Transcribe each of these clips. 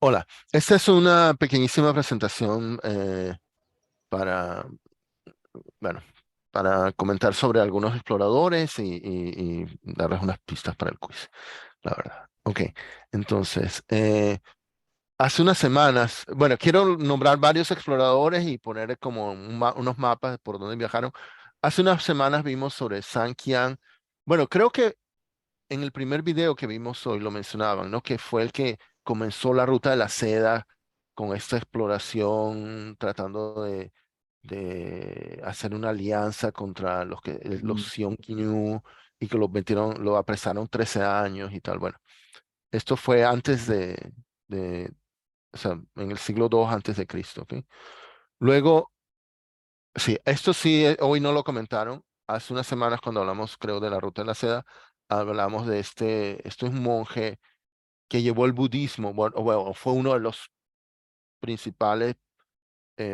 Hola, esta es una pequeñísima presentación para, bueno, para comentar sobre algunos exploradores y darles unas pistas para el quiz, la verdad. Ok, entonces, hace unas semanas, bueno, quiero nombrar varios exploradores y poner como unos mapas por donde viajaron. Hace unas semanas vimos sobre San Qian. Bueno, creo que en el primer video que vimos hoy lo mencionaban, ¿no? Que fue el que comenzó la ruta de la seda con esta exploración, tratando de hacer una alianza contra los Mm. Xiongnu y que lo metieron, lo apresaron 13 años y tal. Bueno, esto fue antes o sea, en el siglo II antes de Cristo, ¿ok? Luego, sí, esto sí, hoy no lo comentaron. Hace unas semanas cuando hablamos, creo, de la ruta de la seda, hablamos de esto es un monje que llevó el budismo, bueno, fue uno de los principales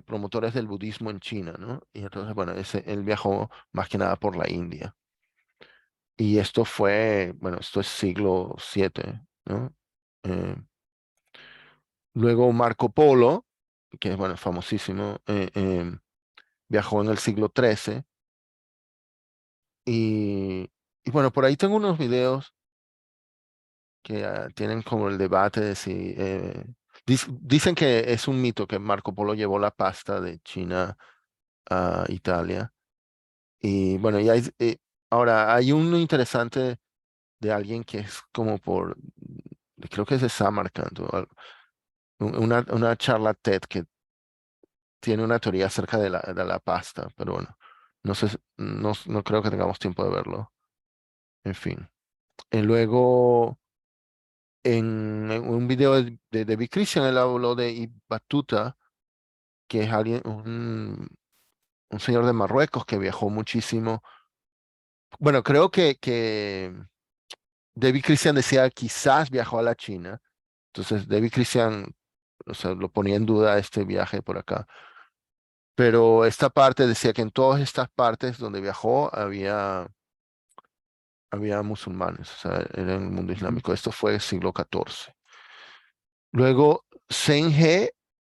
promotores del budismo en China, ¿no? Y entonces, bueno, él viajó más que nada por la India. Y esto fue, bueno, esto es siglo VII, ¿no? Eh, Luego Marco Polo, que es, bueno, famosísimo, viajó en el siglo XIII. Y bueno, por ahí tengo unos videos que tienen como el debate de si... dicen que es un mito que Marco Polo llevó la pasta de China a Italia. Y bueno, ahora hay uno interesante de alguien que es como creo que es de Samarkand, una charla TED que tiene una teoría acerca de la pasta, pero bueno, no sé, no creo que tengamos tiempo de verlo. En fin. Y luego, en un video de David Christian, él habló de Ibn Battuta, que es un señor de Marruecos que viajó muchísimo. Bueno, creo que David Christian decía quizás viajó a la China. Entonces, David Christian, o sea, lo ponía en duda este viaje por acá. Pero esta parte decía que en todas estas partes donde viajó había musulmanes, o sea, era en el mundo Ujú. islámico. Esto fue siglo XIV. Luego, Zheng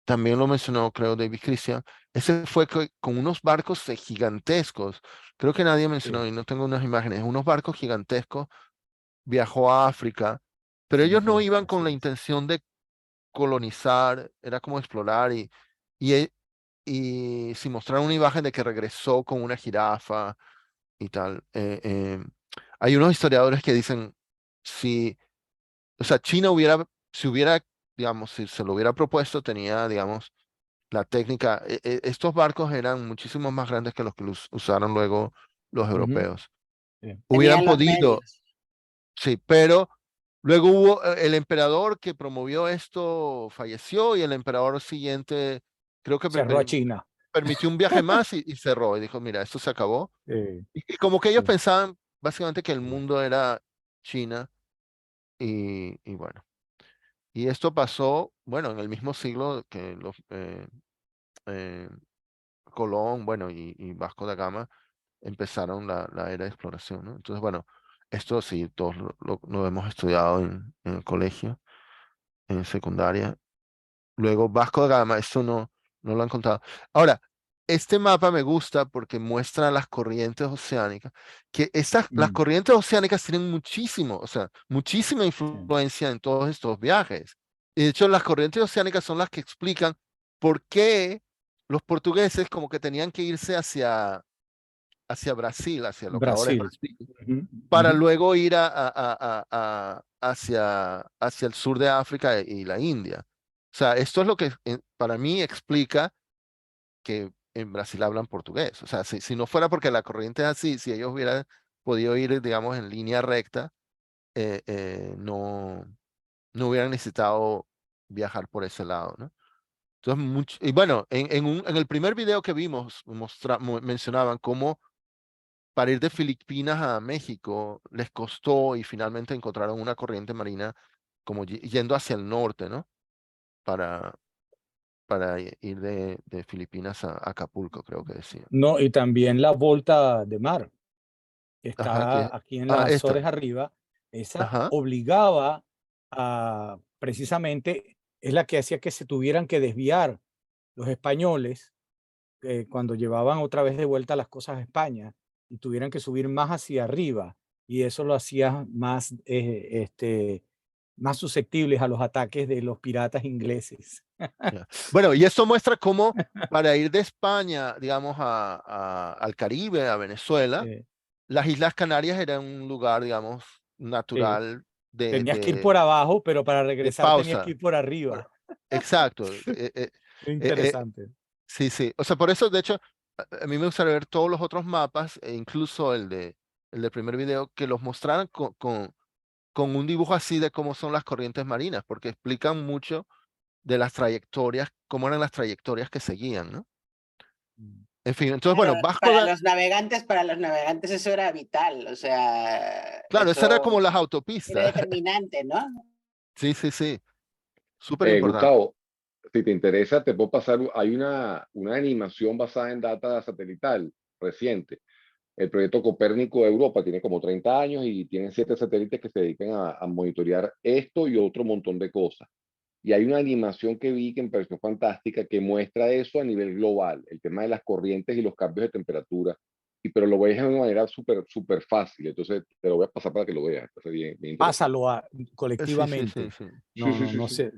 también lo mencionó, creo, David Christian. Ese fue con unos barcos gigantescos. Creo que nadie mencionó, Sí, y no tengo unas imágenes, unos barcos gigantescos. Viajó a África, pero ellos no iban con así la es. intención de colonizar, era como explorar y, e- y si mostraron una imagen de que regresó con una jirafa y tal. Hay unos historiadores que dicen, si, o sea, China si hubiera, digamos, si se lo hubiera propuesto, tenía, digamos, la técnica, estos barcos eran muchísimo más grandes que los que usaron luego los Ujú. europeos. Sí. Hubieran Tenían las podido, medias. sí, pero luego hubo el emperador que promovió esto, falleció y el emperador siguiente creo que Cerró a China. permitió un viaje más y cerró y dijo, mira, esto se acabó. Y como que ellos Sí, pensaban básicamente que el sí. mundo era China y bueno, y esto pasó, bueno, en el mismo siglo que eh, Colón, bueno, y Vasco da Gama empezaron la era de exploración, ¿no? Entonces, bueno, esto sí, todos lo hemos estudiado en el colegio, en secundaria. Luego, Vasco da Gama, esto no lo han contado. Ahora, este mapa me gusta porque muestra las corrientes oceánicas, que las Mm. corrientes oceánicas tienen muchísimo, o sea, muchísima Sí. influencia en todos estos viajes. Y de hecho, las corrientes oceánicas son las que explican por qué los portugueses como que tenían que irse hacia Brasil, hacia lo que ahora es Brasil. Brasil, Ujú, para ujú. luego ir hacia el sur de África y la India. O sea, esto es lo que para mí explica que en Brasil hablan portugués. O sea, si no fuera porque la corriente es así, si ellos hubieran podido ir, digamos, en línea recta, no hubieran necesitado viajar por ese lado, ¿no? Entonces, y bueno, en el primer video que vimos, mencionaban cómo para ir de Filipinas a México les costó y finalmente encontraron una corriente marina como yendo hacia el norte, ¿no? Para, para ir de Filipinas a Acapulco, creo que decían. No, y también la Volta de Mar, que Ajá, está aquí en las Azores esta. arriba, esa Ajá, obligaba a precisamente es la que hacía que se tuvieran que desviar los españoles cuando llevaban otra vez de vuelta las cosas a España y tuvieran que subir más hacia arriba y eso lo hacía más, más susceptibles a los ataques de los piratas ingleses. Ya. Bueno, y esto muestra cómo para ir de España, digamos, al Caribe, a Venezuela, Eh, las Islas Canarias eran un lugar, digamos, sí, natural de, tenías que ir de, por abajo, pero para de regresar tenías que pausa. ir por Por- arriba. Exacto. Muy Eh, eh, interesante. sí, sí. O sea, por eso, de hecho, a mí me gustaría ver todos los otros mapas, e incluso el del primer video, que los mostraran con un dibujo así de cómo son las corrientes marinas, porque explican mucho de las trayectorias, cómo eran las trayectorias que seguían, ¿no? Mm. En fin, entonces, bueno, Claro, Vasco da, para los navegantes eso era vital, o sea, claro, esa era como eso las era autopistas. determinante, ¿no? Sí, sí, sí, súper importante. Gustavo, si te interesa, te puedo pasar, hay una animación basada en data satelital reciente. El proyecto Copérnico de Europa tiene como 30 años y tienen 7 satélites que se dedican a monitorear esto y otro montón de cosas. Y hay una animación que vi que me pareció fantástica que muestra eso a nivel global, el tema de las corrientes y los cambios de temperatura. Pero lo veis de una manera súper fácil. Entonces te lo voy a pasar para que lo veas. Entonces, bien interesante. Pásalo Sí, sí, sí, colectivamente. sí. Sí, No, sí, no, sí, no sí. sé.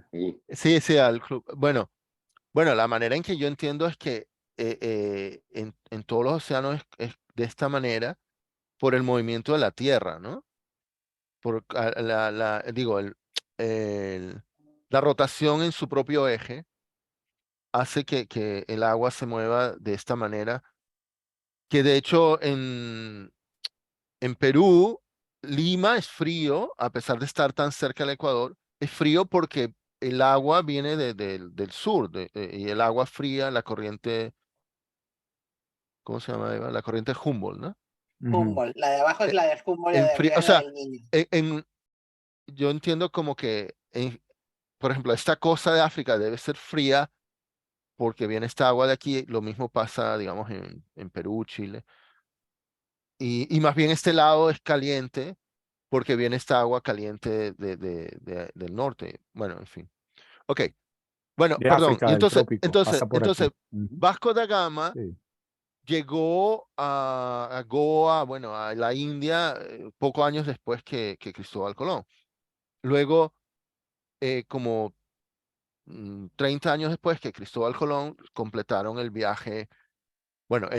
Sí, sí, al club. Bueno, bueno, la manera en que yo entiendo es que en todos los océanos es de esta manera por el movimiento de la Tierra, ¿no? Por digo, la rotación en su propio eje hace que el agua se mueva de esta manera, que de hecho en Perú, Lima es frío, a pesar de estar tan cerca del Ecuador, es frío porque el agua viene del sur, y el agua fría, la corriente, ¿cómo se llama, Eva? La corriente Humboldt, ¿no? Ujú. Humboldt, la de abajo es Eh, la del Humboldt y la de arriba O es la sea, del Niño. yo entiendo como que, por ejemplo, esta costa de África debe ser fría porque viene esta agua de aquí, lo mismo pasa, digamos, en Perú, Chile, y más bien este lado es caliente porque viene esta agua caliente del norte. Bueno, en fin. Ok, bueno, De perdón. Y África, del trópico, pasa por entonces, aquí. Ujú. Vasco da Gama Sí. llegó a Goa, bueno, a la India, pocos años después que Cristóbal Colón. Luego, como 30 años después que Cristóbal Colón completaron el viaje. Bueno,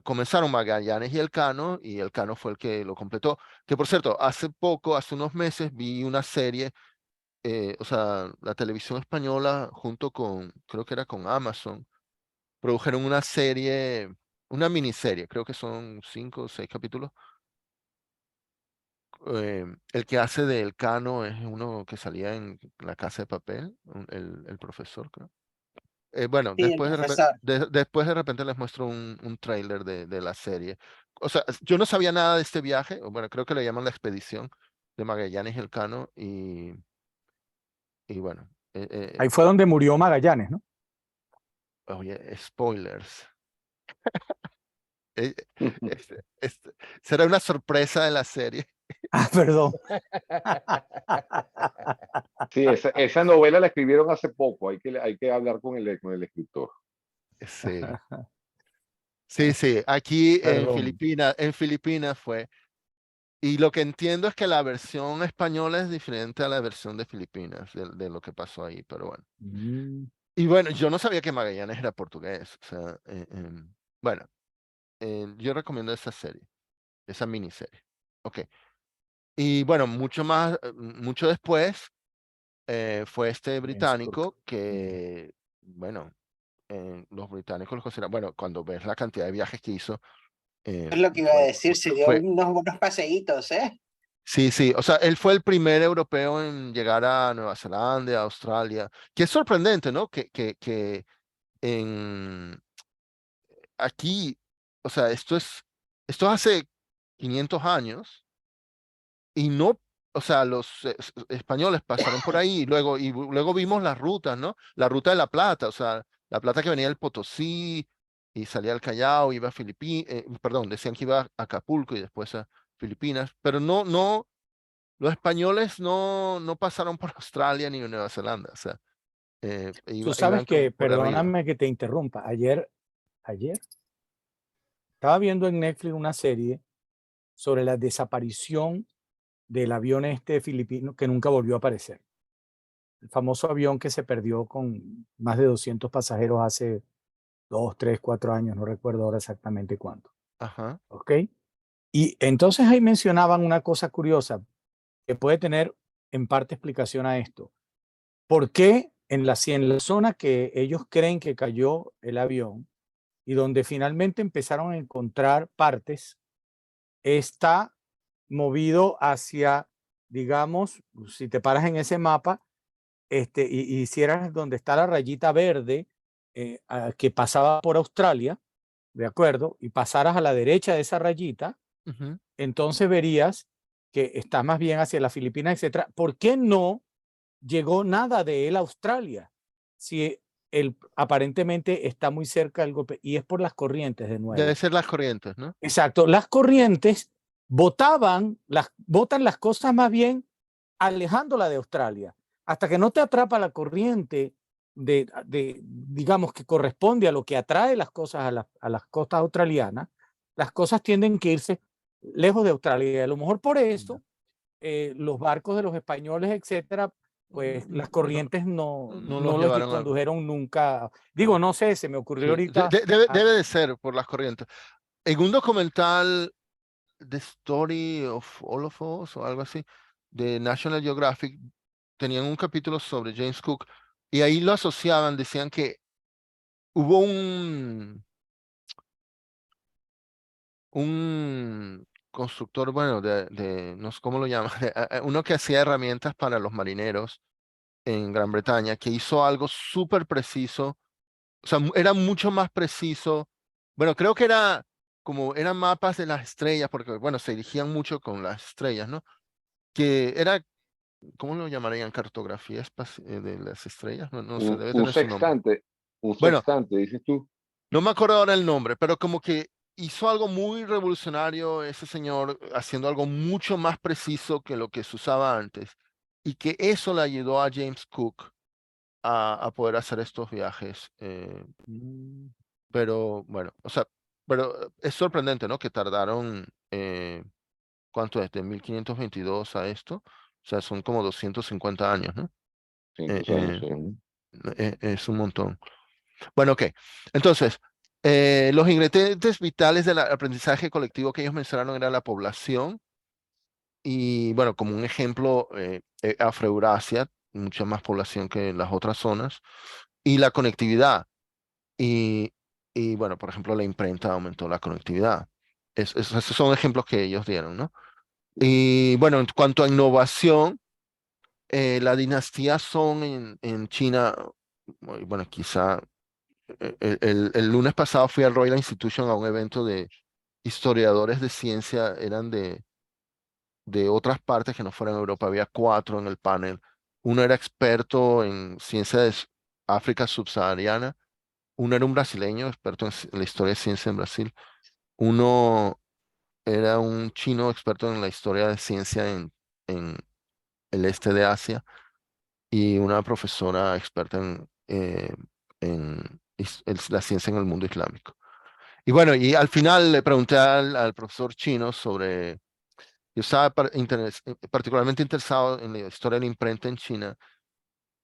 comenzaron Magallanes y Elcano fue el que lo completó. Que por cierto, hace poco, hace unos meses, vi una serie, o sea, la televisión española junto con, creo que era con Amazon, produjeron una serie, una miniserie, creo que son 5 o 6 capítulos. El que hace de Elcano es uno que salía en La Casa de Papel, el profesor, creo. Bueno, Sí, el profesor. después de repente les muestro un tráiler de la serie. O sea, yo no sabía nada de este viaje, o bueno, creo que le llaman la expedición de Magallanes y Elcano, y bueno, Ahí fue donde murió Magallanes, ¿no? oye, spoilers. Eh, será una sorpresa de la serie. Ah, perdón. Sí, esa novela la escribieron hace poco. Hay que hablar con el escritor. Sí, sí, sí. Aquí Perdón. En Filipinas fue. Y lo que entiendo es que la versión española es diferente a la versión de Filipinas, de lo que pasó ahí, pero bueno. Mm, Y bueno, yo no sabía que Magallanes era portugués. O sea, bueno, yo recomiendo esa serie, esa miniserie. Ok. Y bueno, mucho después fue este James Cook. británico que, bueno, los británicos lo consideran, bueno, cuando ves la cantidad de viajes que hizo, Es lo que iba a bueno, decir, se dio fue, unos buenos paseitos, ¿eh? sí, sí, o sea, él fue el primer europeo en llegar a Nueva Zelanda, a Australia, que es sorprendente, ¿no? Que en aquí, o sea, esto es hace 500 años y no, o sea, los españoles pasaron por ahí y luego vimos las rutas, ¿no? La ruta de la Plata, o sea, la Plata que venía del Potosí y salía al Callao, iba a Filipinas, perdón, decían que iba a Acapulco y después a Filipinas, pero no, los españoles no pasaron por Australia ni Nueva Zelanda, o sea, Tú sabes iban como que, por arriba. perdóname que te interrumpa, ayer estaba viendo en Netflix una serie sobre la desaparición del avión este filipino que nunca volvió a aparecer. El famoso avión que se perdió con más de 200 pasajeros hace 2, 3, 4 años, no recuerdo ahora exactamente cuánto. Ajá. ¿Ok? Y entonces ahí mencionaban una cosa curiosa que puede tener en parte explicación a esto. ¿Por qué si en la zona que ellos creen que cayó el avión y donde finalmente empezaron a encontrar partes, está movido hacia, digamos, si te paras en ese mapa, y hicieras donde está la rayita verde, que pasaba por Australia, ¿de acuerdo? Y pasaras a la derecha de esa rayita, Ujú. entonces verías que está más bien hacia las Filipinas, etcétera. ¿Por qué no llegó nada de él a Australia? Si él aparentemente está muy cerca del golpe, y es por las corrientes de Debe nuevo. ser las corrientes, ¿no? Exacto, las corrientes botan las cosas más bien alejándola de Australia. Hasta que no te atrapa la corriente digamos, que corresponde a lo que atrae las cosas a las costas australianas, las cosas tienden que irse lejos de Australia. Y a lo mejor por eso los barcos de los españoles, etcétera, pues las corrientes No los no los llevaron a... condujeron nunca. Digo, no sé, se me ocurrió Sí, ahorita. debe de ser por las corrientes. En un documental The Story of All of Us o algo así, de National Geographic, tenían un capítulo sobre James Cook y ahí lo asociaban, decían que hubo un constructor, bueno, no sé cómo lo llaman, uno que hacía herramientas para los marineros en Gran Bretaña, que hizo algo súper preciso, o sea, era mucho más preciso. Bueno, creo que era como eran mapas de las estrellas, porque, bueno, se dirigían mucho con las estrellas, ¿no? Que era, ¿cómo lo llamarían? Cartografía de las estrellas, no, no sé, debe Un tener su nombre. sextante, un Bueno, sextante, dices tú. no me acuerdo ahora el nombre, pero como que hizo algo muy revolucionario ese señor, haciendo algo mucho más preciso que lo que se usaba antes, y que eso le ayudó a James Cook a poder hacer estos viajes. Pero bueno, o sea, pero es sorprendente, ¿no? Que tardaron, ¿cuánto es? De 1522 a esto. O sea, son como 250 años, ¿no? Eh, 5 años, eh, sí. es un montón. Bueno, ok. Entonces, los ingredientes vitales del aprendizaje colectivo que ellos mencionaron era la población y, bueno, como un ejemplo, Afroeurasia, mucha más población que las otras zonas, y la conectividad. Y, y bueno, por ejemplo, la imprenta aumentó la conectividad. Esos son ejemplos que ellos dieron, ¿no? Y bueno, en cuanto a innovación, la dinastía Song en China, bueno, quizá el lunes pasado fui al Royal Institution a un evento de historiadores de ciencia, eran de otras partes que no fueran Europa, había 4 en el panel. Uno era experto en ciencia de África subsahariana, uno era un brasileño, experto en la historia de ciencia en Brasil, uno era un chino experto en la historia de ciencia en el este de Asia y una profesora experta en la ciencia en el mundo islámico. Y bueno, y al final le pregunté al profesor chino sobre, yo estaba particularmente interesado en la historia de la imprenta en China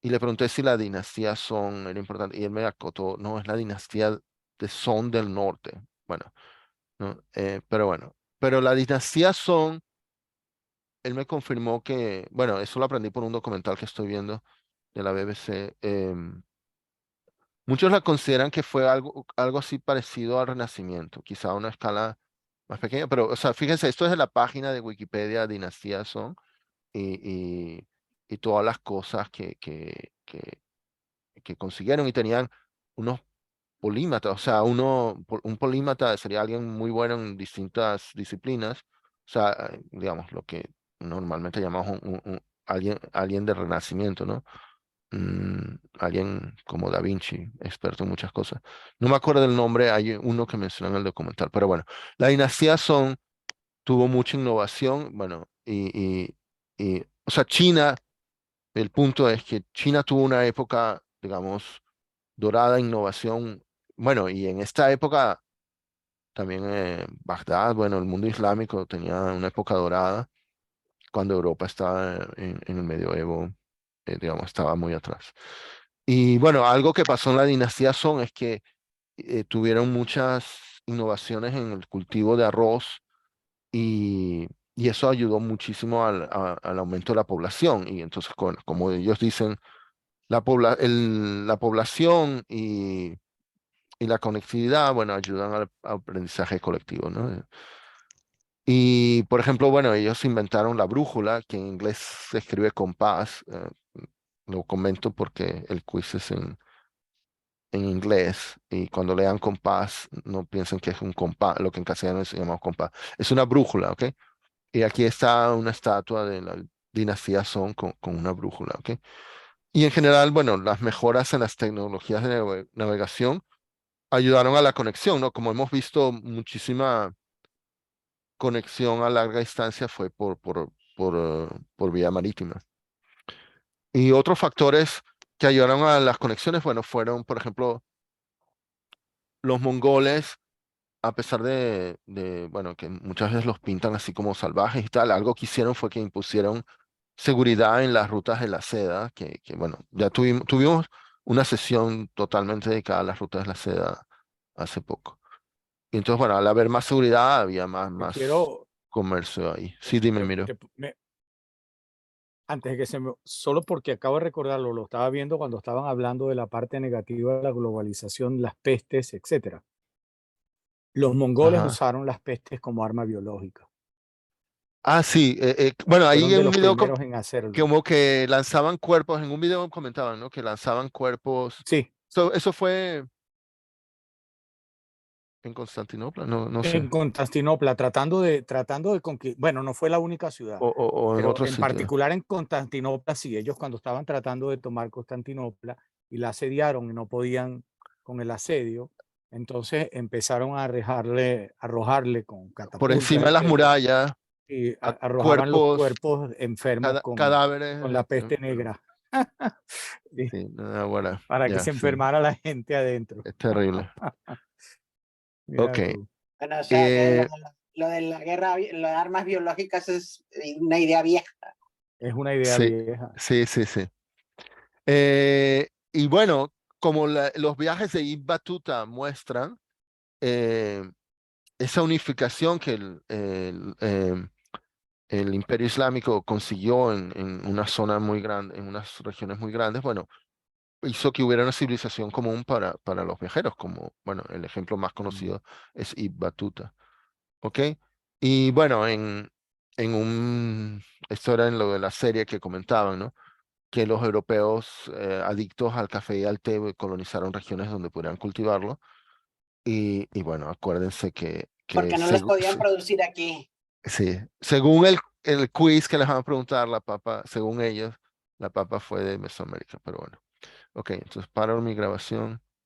y le pregunté si la dinastía Song era importante y él me acotó, no, es la dinastía de Song del norte. Bueno, ¿no? Pero bueno, pero la dinastía Song, él me confirmó que, bueno, eso lo aprendí por un documental que estoy viendo de la BBC. Muchos la consideran que fue algo así parecido al Renacimiento, quizá a una escala más pequeña, pero, o sea, fíjense, esto es de la página de Wikipedia, Dinastía Song, y, y, y todas las cosas que consiguieron y tenían unos polímatas, o sea, un polímata sería alguien muy bueno en distintas disciplinas, o sea, digamos, lo que normalmente llamamos alguien de Renacimiento, ¿no? Alguien como Da Vinci, experto en muchas cosas. No me acuerdo del nombre, hay uno que mencionó en el documental, pero bueno, la dinastía Song tuvo mucha innovación, bueno, o sea, China, el punto es que China tuvo una época digamos, dorada innovación. Bueno, y en esta época también Bagdad, bueno, el mundo islámico tenía una época dorada cuando Europa estaba en el medioevo, digamos, estaba muy atrás. Y bueno, algo que pasó en la dinastía Song es que tuvieron muchas innovaciones en el cultivo de arroz y eso ayudó muchísimo al aumento de la población. Y entonces, como ellos dicen, la población y la conectividad, bueno, ayudan al aprendizaje colectivo, ¿no? Y, por ejemplo, bueno, ellos inventaron la brújula, que en inglés se escribe compás. Lo comento porque el quiz es en inglés y cuando lean compás no piensen que es un compás, lo que en castellano se llama compás. Es una brújula, ¿ok? Y aquí está una estatua de la dinastía Song con una brújula, ¿ok? Y en general, bueno, las mejoras en las tecnologías de navegación ayudaron a la conexión, ¿no? Como hemos visto, muchísima conexión a larga distancia fue por vía marítima. Y otros factores que ayudaron a las conexiones, bueno, fueron, por ejemplo, los mongoles, a pesar bueno, que muchas veces los pintan así como salvajes y tal, algo que hicieron fue que impusieron seguridad en las rutas de la seda, bueno, ya tuvimos una sesión totalmente dedicada a las rutas de la seda hace poco. Y entonces, bueno, al haber más seguridad, había Te más quiero, comercio ahí. Sí, dime, Miro. antes de que solo porque acabo de recordarlo, lo estaba viendo cuando estaban hablando de la parte negativa de la globalización, las pestes, etcétera. Los mongoles Ajá. usaron las pestes como arma biológica. Ah, sí. Bueno, ahí Fueron en de un los video primeros en hacerlo. como que lanzaban cuerpos, en un video comentaban, ¿no? Que lanzaban cuerpos. Sí, Eso fue en Constantinopla, no sé. en Constantinopla, tratando de conquistar, bueno, no fue la única ciudad, O en pero otro en sitio. particular en Constantinopla, sí, ellos cuando estaban tratando de tomar Constantinopla y la asediaron y no podían con el asedio, entonces empezaron a arrojarle con Por catapultas, encima de las etcétera, murallas, y a arrojaban los cuerpos, cuerpos enfermos con la cadáveres. peste negra, sí, Sí, no, bueno, para que ya, se sí, enfermara la gente adentro. es terrible. Ok. Mira tú, Bueno, o sea, que eh, lo de la guerra, lo de armas biológicas es una idea vieja. es una idea sí, vieja. sí, sí, sí. Y bueno, como los viajes de Ibn Battuta muestran eh, esa unificación que el Imperio Islámico consiguió en una zona muy grande, en unas regiones muy grandes, bueno, hizo que hubiera una civilización común para los viajeros, como, bueno, el ejemplo más Mm. conocido es Ibn Battuta, ¿ok? Y bueno, esto era en lo de la serie que comentaban, ¿no? Que los europeos adictos al café y al té colonizaron regiones donde podrían cultivarlo. Y bueno, acuérdense que Porque no los podían producir aquí. sí, según el quiz que les van a preguntar, la papa, según ellos, la papa fue de Mesoamérica, pero bueno. Ok, entonces paro mi grabación.